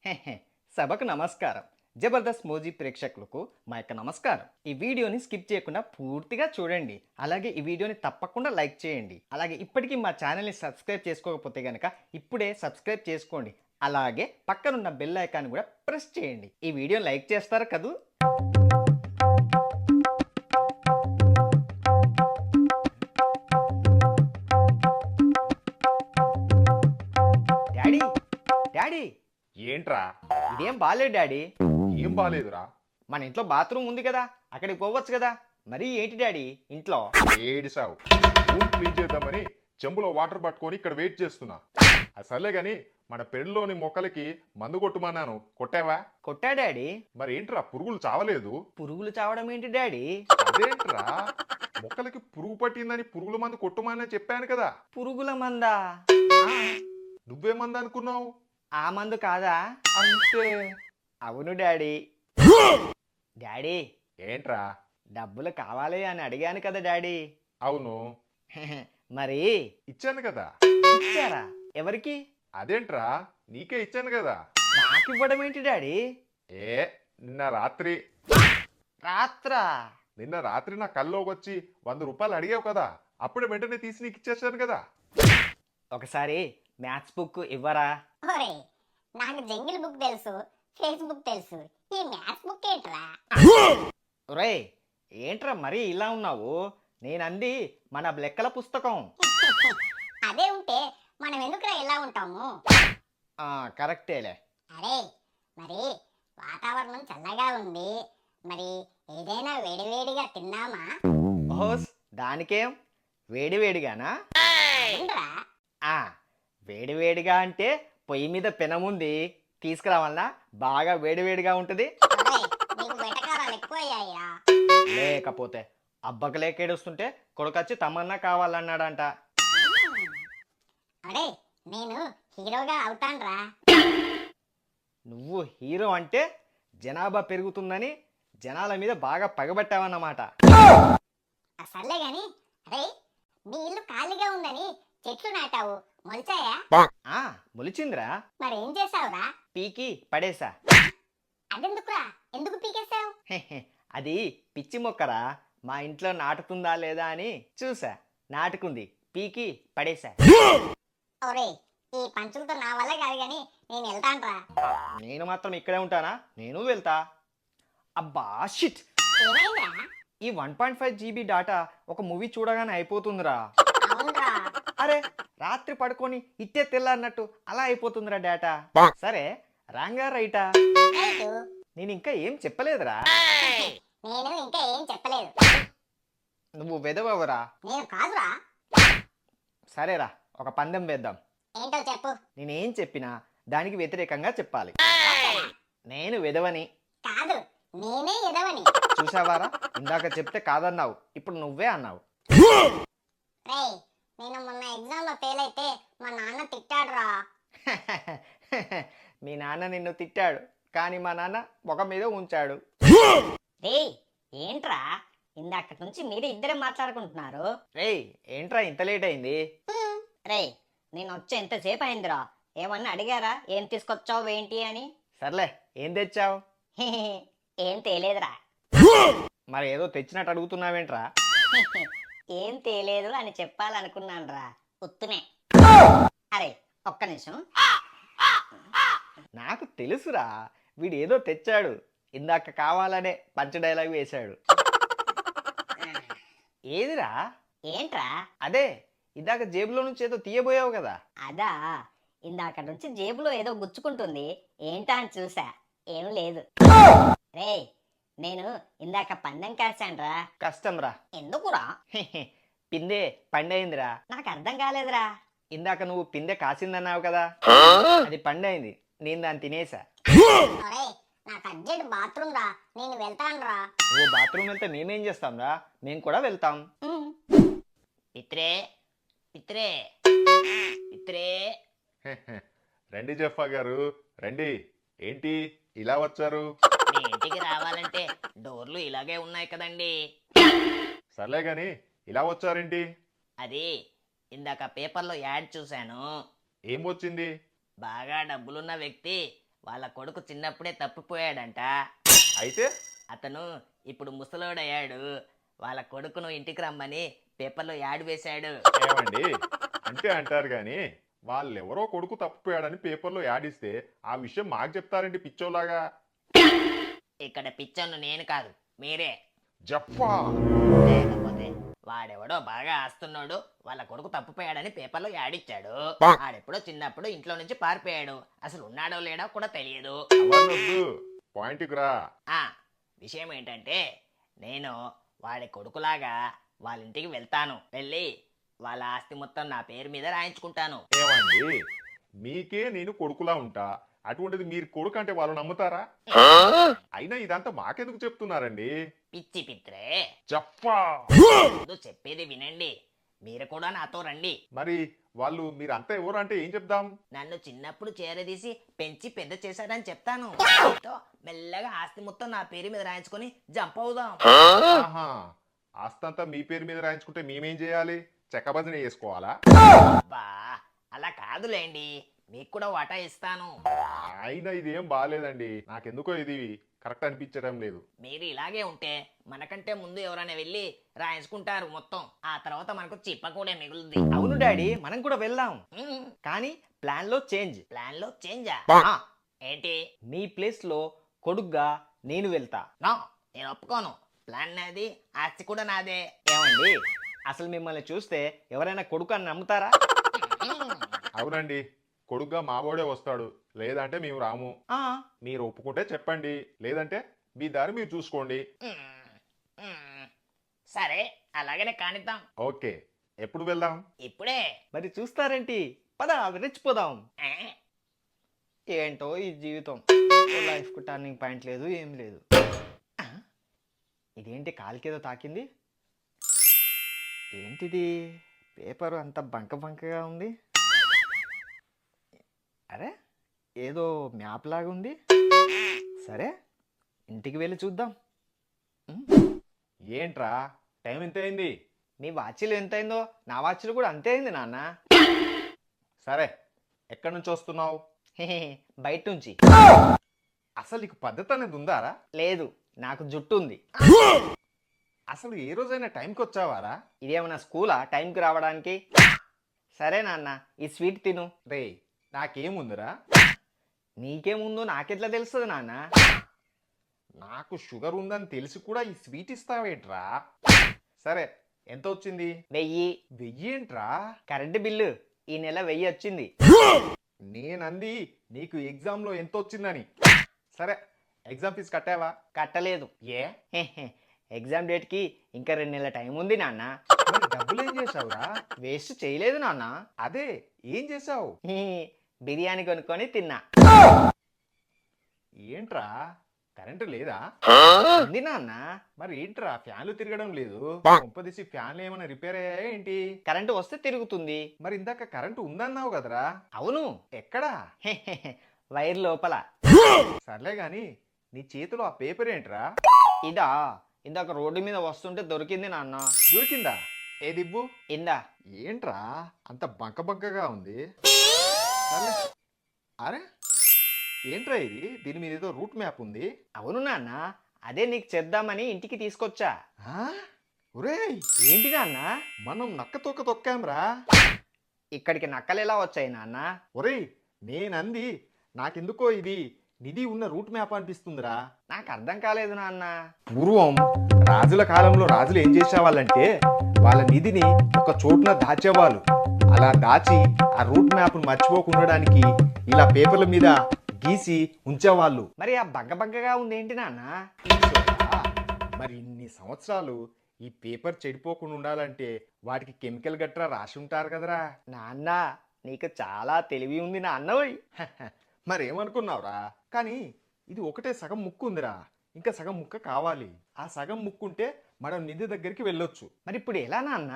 హెహె, సభకు నమస్కారం. జబర్దస్త్ మోజీ ప్రేక్షకులకు మా యొక్క నమస్కారం. ఈ వీడియోని స్కిప్ చేయకుండా పూర్తిగా చూడండి. అలాగే ఈ వీడియోని తప్పకుండా లైక్ చేయండి. అలాగే ఇప్పటికీ మా ఛానల్ని సబ్స్క్రైబ్ చేసుకోకపోతే గనక ఇప్పుడే సబ్స్క్రైబ్ చేసుకోండి. అలాగే పక్కనున్న బెల్ ఐకాన్ కూడా ప్రెస్ చేయండి. ఈ వీడియో లైక్ చేస్తారు కదూ? డాడీ డాడీ ఏంట్రా? ఇదేం బాలేదు డాడీ. ఏం బాలేదురా? మన ఇంట్లో బాత్రూమ్ ఉంది కదా, అక్కడికి పోవచ్చు కదా. మరి ఏంటి డాడీ ఇంట్లో? ఏడిసావు. రూమ్ క్లీన్ చేద్దామని చెంబులో వాటర్ పట్టుకొని ఇక్కడ వెయిట్ చేస్తున్నా. అసలే గాని మన పెళ్ళిలోని మొక్కలకి మందు కొట్టుమన్నాను, కొట్టావా? కొట్టా డాడీ. మరి ఏంట్రా పురుగులు చావలేదు? పురుగులు చావడం ఏంటి డాడీ? అదేంట్రా, మొక్కలకి పురుగు పట్టిందని పురుగుల మందు కొట్టుమని చెప్పాను కదా. పురుగుల మందా? నువ్వే మందు అనుకున్నావు? ఆ మందు కాదా? అంటే అవును డాడీ. డాడీ ఏంట్రా? డబ్బులు కావాలి అని అడిగాను కదా డాడీ. అవును, మరి ఇచ్చాను కదా. ఇచ్చారా? ఎవరికి? అదేంట్రా, నీకే ఇచ్చాను కదా. నాకు ఇవ్వడం ఏంటి డాడీ? ఏ నిన్న రాత్రి రాత్రా? నిన్న రాత్రి నా కల్లోకి వచ్చి 100 రూపాయలు అడిగావు కదా, అప్పుడే వెంటనే తీసి నీకు ఇచ్చేసాను కదా. ఒకసారి మ్యాథ్స్ బుక్ ఇవ్వరా? ఒరే, నాకు జంగిల్ బుక్ తెలుసు, ఫేస్బుక్ తెలుసు, ఈ మ్యాథ్స్ బుక్ ఏంట్రా? ఒరేయ్, ఏంట్రా మరీ ఇలా ఉన్నావు? నేనంది మన లెక్కల పుస్తకం. అదే ఉంటే మనం ఎందుకురా ఇలా ఉంటాము? కరెక్టేలే. అరే, మరి వాతావరణం చల్లగా ఉంది, మరి ఏదైనా వేడివేడిగా తిన్నామా? ఓహోస్, దానికేం? వేడివేడిగానా? అవునురా. ఆ వేడివేడిగా అంటే పొయ్యి మీద పెనముంది, తీసుకురావాలనా? బాగా వేడివేడిగా ఉంటుంది. ఒరే, నీకు వెటకారాలు ఎక్కువయ్యాయిరా. లేకపోతే అబ్బకు లేకేడుస్తుంటే కొడుకొచ్చి తమన్నా కావాలన్నాడంట. ఒరే, నేను హీరోగా అవుతాన్రా. నువ్వు హీరో అంటే జనాభా పెరుగుతుందని జనాల మీద బాగా పగబట్టావన్నమాట. సర్లే గాని, అరే, నీ ఇల్లు ఖాళీగా ఉందని చెట్లు నాటావు, మొలిచాయా? మొలిచిందిరా. మరేం చేసావురా? పీకి పడేసా. అదెందుకురా? ఎందుకు పీకేశావు? అది పిచ్చి మొక్కరా. మా ఇంట్లో నాటుతుందా లేదా అని చూసా, నాటుకుంది, పీకి పడేసా. ఒరే, ఈ పంచులతో నా వల్ల కాదు గాని నేను వెళ్తాన్రా. నేను మాత్రం ఇక్కడే ఉంటానా? నేను వెళ్తా. అబ్బా షిట్, ఏమైందిరా? ఈ 1.5 GB డాటా ఒక మూవీ చూడగానే అయిపోతుందిరా. అవునరా. అరే, రాత్రి పడుకొని ఇట్టే తెల్లారినట్టు అలా అయిపోతుందిరా డేటా. సరే, రాంగా రైటా? రైటు. నేను ఇంకా ఏం చెప్పలేదురా. నేను ఇంకా ఏం చెప్పలేదు. నువ్వు వెదవరా. నేను కాదురా. సరేరా, ఒక పందెం వేద్దాం. ఏంటో చెప్పు. నేనేం చెప్పినా దానికి వ్యతిరేకంగా చెప్పాలి. ఓకేరా. నేను వెదవని. కాదు, నేనే ఎదవని. చూసావారా, ఇందాక చెప్తే కాదన్నావు, ఇప్పుడు నువ్వే అన్నావు. రేయ్, నేను మొన్న ఎగ్జామ్ లో ఫెయిల్ అయితే మా నాన్న తిట్టాడురా. మీ నాన్న నిన్ను తిట్టాడు, కానీ మా నాన్న ముఖం మీద ఉంచాడు. రేయ్, ఏంట్రా ఇందాక నుంచి మీరు ఇద్దరే మాట్లాడుకుంటున్నారు? రేయ్, ఏంట్రా ఇంత లేట్ అయింది? రేయ్, నేను వచ్చే ఎంతసేపు అయిందిరా? ఏమన్నా అడిగారా ఏం తీసుకొచ్చావు ఏంటి అని? సర్లే, ఏం తెచ్చావు? ఏం తేలేదురా. మరి ఏదో తెచ్చినట్టు అడుగుతున్నావేంట్రా? ఏం తేలేదు అని చెప్పాలనుకున్నానురా, ఉత్తునే. అరే, ఒక్క నిమిషం. నాకు తెలుసురా, వీడు ఏదో తెచ్చాడు. ఇందాక కావాలనే పంచ డైలాగ్ వేశాడు. ఏదిరా? ఏంట్రా? అదే, ఇందాక జేబులో నుంచి ఏదో తీయబోయావు కదా. అదా, ఇందాక నుంచి జేబులో ఏదో గుచ్చుకుంటుంది, ఏంటా అని చూసా. ఏం లేదు. రేయ్, నేను ఇందాక పందెం కాశాన్రా. కష్టంరా. ఎందుకురా? పిందే పండైందిరా. నాకు అర్థం కాలేదురా. ఇందాక నువ్వు పిందె కాసిందన్నావు కదా, అది పండైంది, నేను దాన్ని తినేసా. ఒరే, నాకు అర్జెంట్ బాత్రూమ్ రా, నేను వెళ్తాన్రా. నువ్వు బాత్రూమ్ వెళ్తే మేమేం చేస్తాంరా? మేము కూడా వెళ్తాం. పిత్రే పిత్రే పిత్రే. రండి జఫా గారు, రండి. ఏంటి ఇలా వచ్చారు? మీ ఇంటికి రావాలంటే డోర్లు ఇలాగే ఉన్నాయి కదండి. సర్లే గాని ఇలా వచ్చారేంటి? అది ఇందాక పేపర్లో యాడ్ చూశాను. ఏం వచ్చింది? బాగా డబ్బులున్న వ్యక్తి వాళ్ళ కొడుకు చిన్నప్పుడే తప్పిపోయాడంట. అయితే అతను ఇప్పుడు ముసలోడయ్యాడు. వాళ్ళ కొడుకును ఇంటికి రమ్మని పేపర్లో యాడ్ వేశాడు. ఏమండి అంటే అంటారు గాని వాళ్ళెవరో కొడుకు తప్పిపోయాడని పేపర్లో యాడిస్తే ఆ విషయం మాకు చెప్తారండి పిచ్చోలాగా. ఇక్కడ పిచ్చోను నేను కాదు, మీరే. జప్పా లేకపోతే వాడెవడో బాగా ఆస్తున్నాడు, వాళ్ళ కొడుకు తప్పిపోయాడని పేపర్లో యాడ్ ఇచ్చాడు. ఆడెప్పుడో చిన్నప్పుడు ఇంట్లో నుంచి పారిపోయాడు. అసలు ఉన్నాడో లేడో కూడా తెలియదు. అవన్నొద్దు, పాయింట్కి రా. ఆ విషయం ఏంటంటే, నేను వాడి కొడుకులాగా వాళ్ళ ఇంటికి వెళ్తాను. వెళ్ళి వాళ్ళ ఆస్తి మొత్తం నా పేరు మీద రాయించుకుంటాను. ఏమండి మీకే నేను కొడుకులా ఉంటా, అటువంటిది మీరు కొడుకు అంటే వాళ్ళు నమ్ముతారా? అయినా ఇదంతా మాకెందుకు చెప్తున్నారండి? పిచ్చి పిత్రే, జప్పా ముందు చెప్పేది వినండి. మీరు కూడా నాతో రండి. మరి వాళ్ళు మీరంతా ఎవరు అంటే ఏం చెప్దాం? నన్ను చిన్నప్పుడు చేరదీసి పెంచి పెద్ద చేశాడని చెప్తాను. తో మెల్లగా ఆస్తి మొత్తం నా పేరు మీద రాయించుకొని జంప్ అవుదాం. ఆహా, ఆస్తంతా మీ పేరు మీద రాయించుకుంటే మేమేం చేయాలి? చెక్కబదిన చేసుకోవాలా? బా అలా కాదులేండి, మీకు కూడా వాటా ఇస్తాను. అయినా ఇదేం బాగాలేదండి, నాకెందుకో ఇది కరెక్ట్ అనిపించడం లేదు. మీరు ఇలాగే ఉంటే మనకంటే ముందు ఎవరైనా వెళ్ళి రాయించుకుంటారు మొత్తం. ఆ తర్వాత మనకు చిప్ప కూడా మిగులుద్ది. అవును డాడీ, మనం కూడా వెళ్దాం. మ్మ్. కానీ ప్లాన్ లో చేంజ్. ప్లాన్ లో చేంజా? ఆ, ఏంటి? మీ ప్లేస్ లో కొడుగ్గా నేను వెళ్తా. నో, నేను ఒప్పుకోను. ప్లాన్ నాది, ఆస్తి కూడా నాదే. ఏమండి, అసలు మిమ్మల్ని చూస్తే ఎవరైనా కొడుకు అని నమ్ముతారా? అవునండి, కొడుగ్గా మావోడే వస్తాడు, లేదంటే మేము రాము. ఆ, మీరు ఒప్పుకుంటే చెప్పండి, లేదంటే మీ దారి మీరు చూసుకోండి. సరే, అలాగనే కానిద్దాం. ఓకే, ఎప్పుడు వెళ్దాం? ఇప్పుడే. మరి చూస్తారేంటి? పద రెచ్చిపోదాం. ఆ, ఏంటో ఈ జీవితం, లైఫ్ కు టర్నింగ్ పాయింట్ లేదు, ఏం లేదు. ఆ, ఇదేంటి కాలికేదో తాకింది? ఏంటిది? పేపర్ అంత బంక బంకగా ఉంది. అరే, ఏదో మ్యాప్ లాగా ఉంది. సరే, ఇంటికి వెళ్ళి చూద్దాం. ఏంట్రా టైం ఎంత అయింది? మీ వాచ్లో ఎంత అయిందో నా వాచ్లో కూడా అంతే అయింది నాన్న. సరే, ఎక్కడి నుంచి వస్తున్నావు? బయట నుంచి. అసలు నీకు పద్ధతి అనేది ఉందారా? లేదు, నాకు జుట్టు ఉంది. అసలు ఏ రోజైనా టైంకి వచ్చావారా? ఇదేమన్నా స్కూలా టైంకి రావడానికి? సరే నాన్న, ఈ స్వీట్ తిను. రే, నాకేముందిరా? నీకేముందో నాకెట్లా తెలుస్తుంది నాన్న? నాకు షుగర్ ఉందని తెలిసి కూడా ఈ స్వీట్ ఇస్తావేంట్రా? సరే, ఎంత వచ్చింది? 1000. 1000 ఏంట్రా? కరెంటు బిల్లు ఈ నెల 1000 వచ్చింది. నేనంది నీకు ఎగ్జామ్ లో ఎంత వచ్చిందని. సరే, ఎగ్జామ్ ఫీజు కట్టావా? కట్టలేదు. ఏ ఎగ్జామ్ డేట్కి ఇంకా 2 నెలల టైం ఉంది నాన్న. మరి డబ్బులు ఏం చేసావురా? వేస్ట్ చేయలేదు నాన్న. అదే, ఏం చేసావు? బిర్యానీ కొనుక్కొని తిన్నా. ఏంట్రా, కరెంటు లేదా? ఉంది నాన్న. మరి ఏంట్రా ఫ్యాన్లు తిరగడం లేదు? కొంపదీసి ఫ్యాన్లు ఏమైనా రిపేర్ అయ్యాయా ఏంటి? కరెంటు వస్తే తిరుగుతుంది. మరి ఇందాక కరెంటు ఉందన్నావు కదరా? అవును. ఎక్కడా? వైర్ లోపల. సర్లే గాని నీ చేతిలో ఆ పేపర్ ఏంట్రా? ఇదా, ఇందాక రోడ్డు మీద వస్తుంటే దొరికింది నాన్న. దొరికిందా? ఏదిబ్బు. ఇందా. ఏంట్రా అంత బంక బంకగా ఉంది? సర్లే. అరే, ఏంట్రా ఇది? దీని మీద ఏదో రూట్ మ్యాప్ ఉంది. అవును నాన్న, అదే నీకు చేద్దామని ఇంటికి తీసుకొచ్చా. ఆ? ఒరేయ్, ఏంటి నాన్న? మనం నక్క తొక్క తొక్కాంరా. ఇక్కడికి నక్కలు ఎలా వచ్చాయి నాన్న? ఒరేయ్, నేనంది నాకెందుకో ఇది నిధి ఉన్న రూట్ మ్యాప్ అనిపిస్తుందిరా. నాకు అర్థం కాలేదు నాన్న. పూర్వం రాజుల కాలంలో రాజులు ఏం చేసేవాళ్ళంటే వాళ్ళ నిధిని ఒక చోటున దాచేవాళ్ళు. అలా దాచి ఆ రూట్ మ్యాప్ను మర్చిపోకుండడానికి ఇలా పేపర్ల మీద గీసి ఉంచేవాళ్ళు. మరి ఆ బగ్గ బగ్గగా ఉంది ఏంటి నాన్న? ఈశ్వరా, మరి ఇన్ని సంవత్సరాలు ఈ పేపర్ చెడిపోకుండా ఉండాలంటే వాటికి కెమికల్ గట్రా రాసి ఉంటారు కదరా. నాన్న, నీకు చాలా తెలివి ఉంది నాన్నోయ్. మరేమనుకున్నావురా? కానీ ఇది ఒకటే సగం ముక్కు ఉందిరా, ఇంకా సగం ముక్క కావాలి. ఆ సగం ముక్కుంటే మనం నిధి దగ్గరికి వెళ్ళొచ్చు. మరి ఇప్పుడు ఎలా నాన్న?